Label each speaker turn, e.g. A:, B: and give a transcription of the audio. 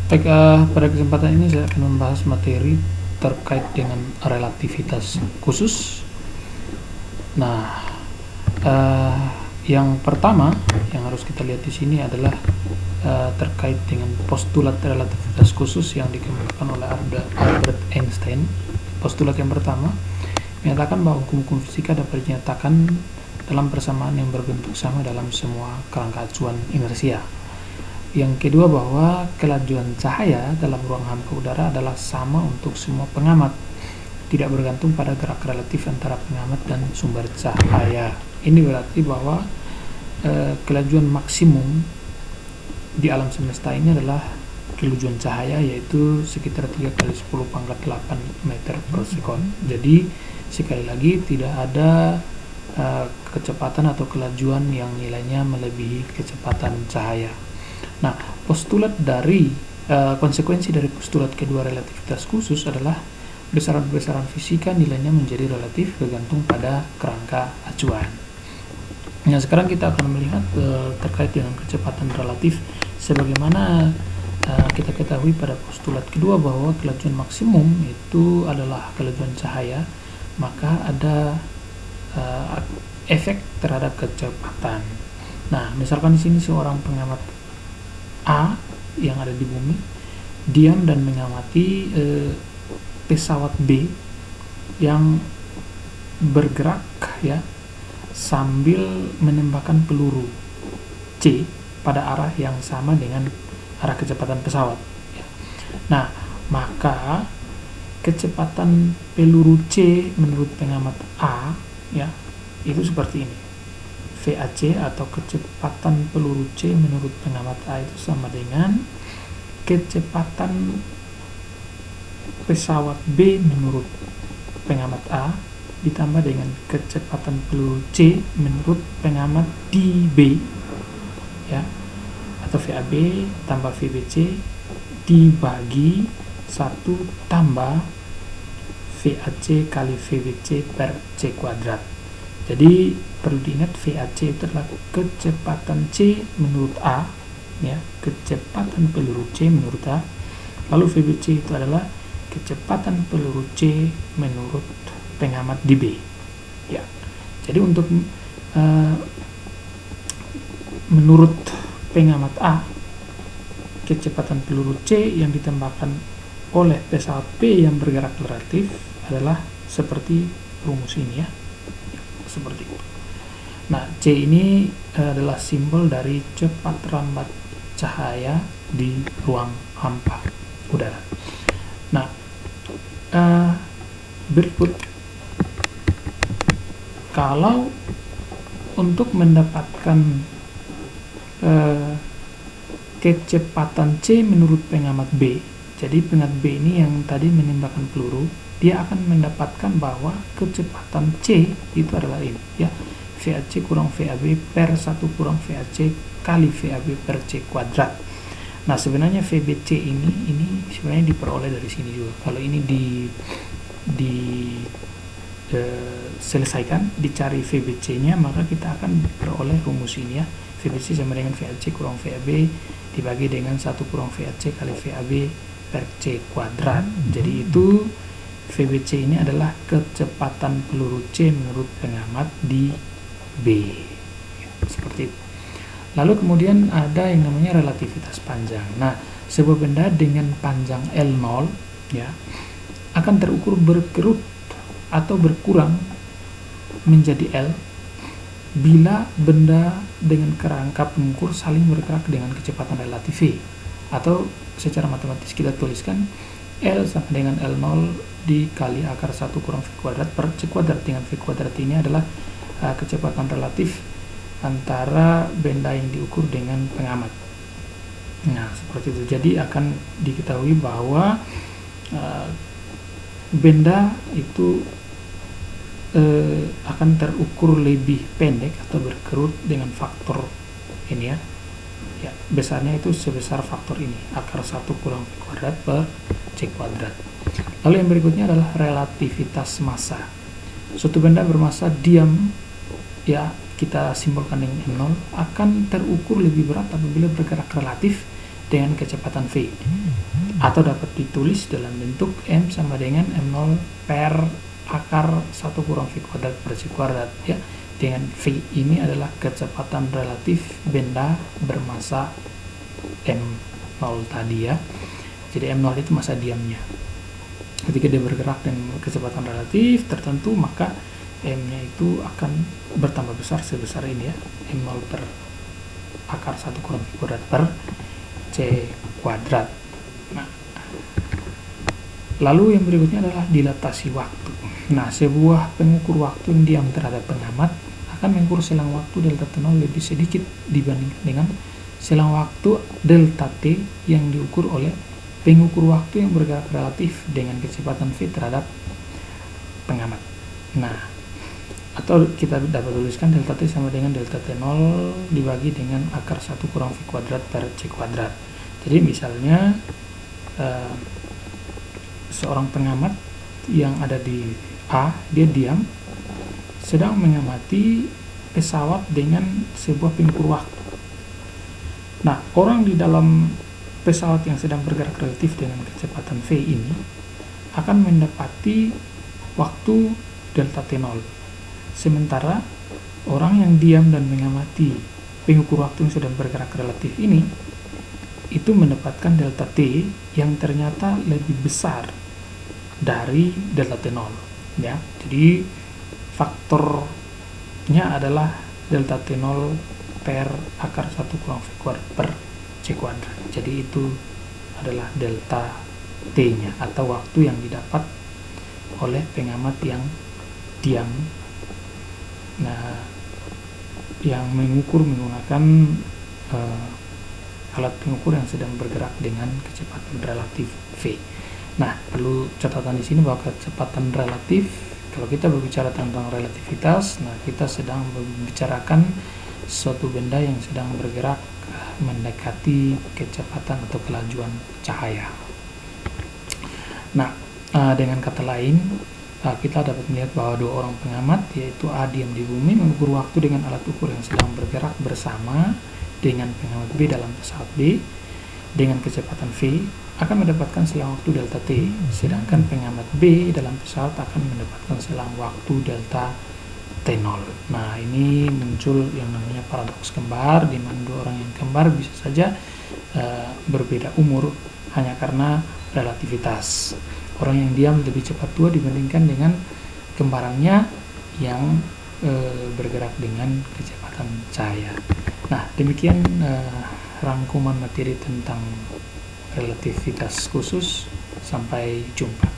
A: Baik, pada kesempatan ini saya akan membahas materi terkait dengan relativitas khusus. Nah, yang pertama yang harus kita lihat di sini adalah terkait dengan postulat relativitas khusus yang dikemukakan oleh Albert Einstein. Postulat yang pertama menyatakan bahwa hukum-hukum fisika dapat dinyatakan dalam persamaan yang berbentuk sama dalam semua kerangka acuan inersia. Yang kedua, bahwa kelajuan cahaya dalam ruang hampa udara adalah sama untuk semua pengamat, tidak bergantung pada gerak relatif antara pengamat dan sumber cahaya. Ini berarti bahwa kelajuan maksimum di alam semesta ini adalah kelajuan cahaya, yaitu sekitar 3 kali 10 pangkat 8 meter per sekon. Jadi sekali lagi tidak ada kecepatan atau kelajuan yang nilainya melebihi kecepatan cahaya. Nah, postulat dari konsekuensi dari postulat kedua relativitas khusus adalah besaran-besaran fisika nilainya menjadi relatif bergantung pada kerangka acuan. Nah, sekarang kita akan melihat terkait dengan kecepatan relatif sebagaimana kita ketahui pada postulat kedua bahwa kelajuan maksimum itu adalah kelajuan cahaya, maka ada efek terhadap kecepatan. Nah, misalkan di sini seorang pengamat A yang ada di bumi diam dan mengamati pesawat B yang bergerak ya sambil menembakkan peluru C pada arah yang sama dengan arah kecepatan pesawat ya. Nah, maka kecepatan peluru C menurut pengamat A ya itu seperti ini. VAC atau kecepatan peluru C menurut pengamat A itu sama dengan kecepatan pesawat B menurut pengamat A ditambah dengan kecepatan peluru C menurut pengamat di B ya, atau VAB tambah VBC dibagi 1 tambah VAC kali VBC per C kuadrat. Jadi perlu diingat VAC itu adalah kecepatan C menurut A ya, kecepatan peluru C menurut A. Lalu VBC itu adalah kecepatan peluru C menurut pengamat di B ya. Jadi untuk menurut pengamat A, kecepatan peluru C yang ditembakkan oleh pesawat B yang bergerak relatif adalah seperti rumus ini ya, seperti itu. Nah, C ini adalah simbol dari cepat lambat cahaya di ruang hampa udara. Nah, berikut kalau untuk mendapatkan kecepatan C menurut pengamat B, jadi pengamat B ini yang tadi menembakkan peluru, dia akan mendapatkan bahwa kecepatan C itu adalah ini ya, VAC kurang VAB per 1 kurang VAC kali VAB per C kuadrat. Nah, sebenarnya VBC ini sebenarnya diperoleh dari sini juga. Kalau ini selesaikan, dicari VBC nya, maka kita akan peroleh rumus ini ya, VBC sama dengan VAC kurang VAB dibagi dengan 1 kurang VAC kali VAB per C kuadrat. Jadi itu VBC ini adalah kecepatan peluru C menurut pengamat di B ya, seperti itu. Lalu kemudian ada yang namanya relativitas panjang. Nah, sebuah benda dengan panjang L0 ya akan terukur berkerut atau berkurang menjadi L bila benda dengan kerangka pengukur saling bergerak dengan kecepatan relatif V, atau secara matematis kita tuliskan L sama dengan L0 dikali akar 1 kurang V kuadrat per C kuadrat, dengan V kuadrat ini adalah kecepatan relatif antara benda yang diukur dengan pengamat. Nah, seperti itu. Jadi akan diketahui bahwa benda itu akan terukur lebih pendek atau berkerut dengan faktor ini ya. Ya, besarnya itu sebesar faktor ini, akar 1 kurang V kuadrat per C kuadrat. Lalu yang berikutnya adalah relativitas massa. Suatu benda bermassa diam ya, kita simbolkan dengan M0, akan terukur lebih berat apabila bergerak relatif dengan kecepatan V, atau dapat ditulis dalam bentuk M sama dengan M0 per akar 1 kurang V kuadrat per C kuadrat, ya. Dengan V ini adalah kecepatan relatif benda bermasa M0 tadi, ya. Jadi M0 itu masa diamnya. Ketika dia bergerak dengan kecepatan relatif tertentu, maka M-nya itu akan bertambah besar sebesar ini, ya, M0 per akar 1 kurang V kuadrat per C kuadrat. Nah, lalu yang berikutnya adalah dilatasi waktu. Nah, sebuah pengukur waktu yang diam terhadap pengamat akan mengukur selang waktu delta T0 lebih sedikit dibandingkan dengan selang waktu delta T yang diukur oleh pengukur waktu yang bergerak relatif dengan kecepatan V terhadap pengamat. Nah, atau kita dapat tuliskan delta T sama dengan delta T0 dibagi dengan akar 1 kurang V kuadrat per C kuadrat. Jadi misalnya seorang pengamat yang ada di A, dia diam sedang mengamati pesawat dengan sebuah pengukur waktu. Nah, orang di dalam pesawat yang sedang bergerak relatif dengan kecepatan V ini akan mendapati waktu delta T0. Sementara orang yang diam dan mengamati pengukur waktu yang sedang bergerak relatif ini itu mendapatkan delta T yang ternyata lebih besar dari delta T0, ya. Jadi faktornya adalah delta T0 per akar 1 kurang V kuadrat per C kuadrat. Jadi itu adalah delta T-nya atau waktu yang didapat oleh pengamat yang diam. Nah, yang mengukur menggunakan alat pengukur yang sedang bergerak dengan kecepatan relatif V. Nah, perlu catatan di sini bahwa kecepatan relatif, kalau kita berbicara tentang relativitas, nah kita sedang membicarakan suatu benda yang sedang bergerak mendekati kecepatan atau kelajuan cahaya. Nah, dengan kata lain, kita dapat melihat bahwa dua orang pengamat, yaitu A diam di bumi, mengukur waktu dengan alat ukur yang sedang bergerak bersama dengan pengamat B dalam pesawat B dengan kecepatan V akan mendapatkan selang waktu delta T, sedangkan pengamat B dalam pesawat akan mendapatkan selang waktu delta T0. Nah, ini muncul yang namanya paradoks kembar, di mana dua orang yang kembar bisa saja berbeda umur hanya karena relativitas. Orang yang diam lebih cepat tua dibandingkan dengan kembarannya yang bergerak dengan kecepatan cahaya. Nah, demikian rangkuman materi tentang relativitas khusus. Sampai jumpa.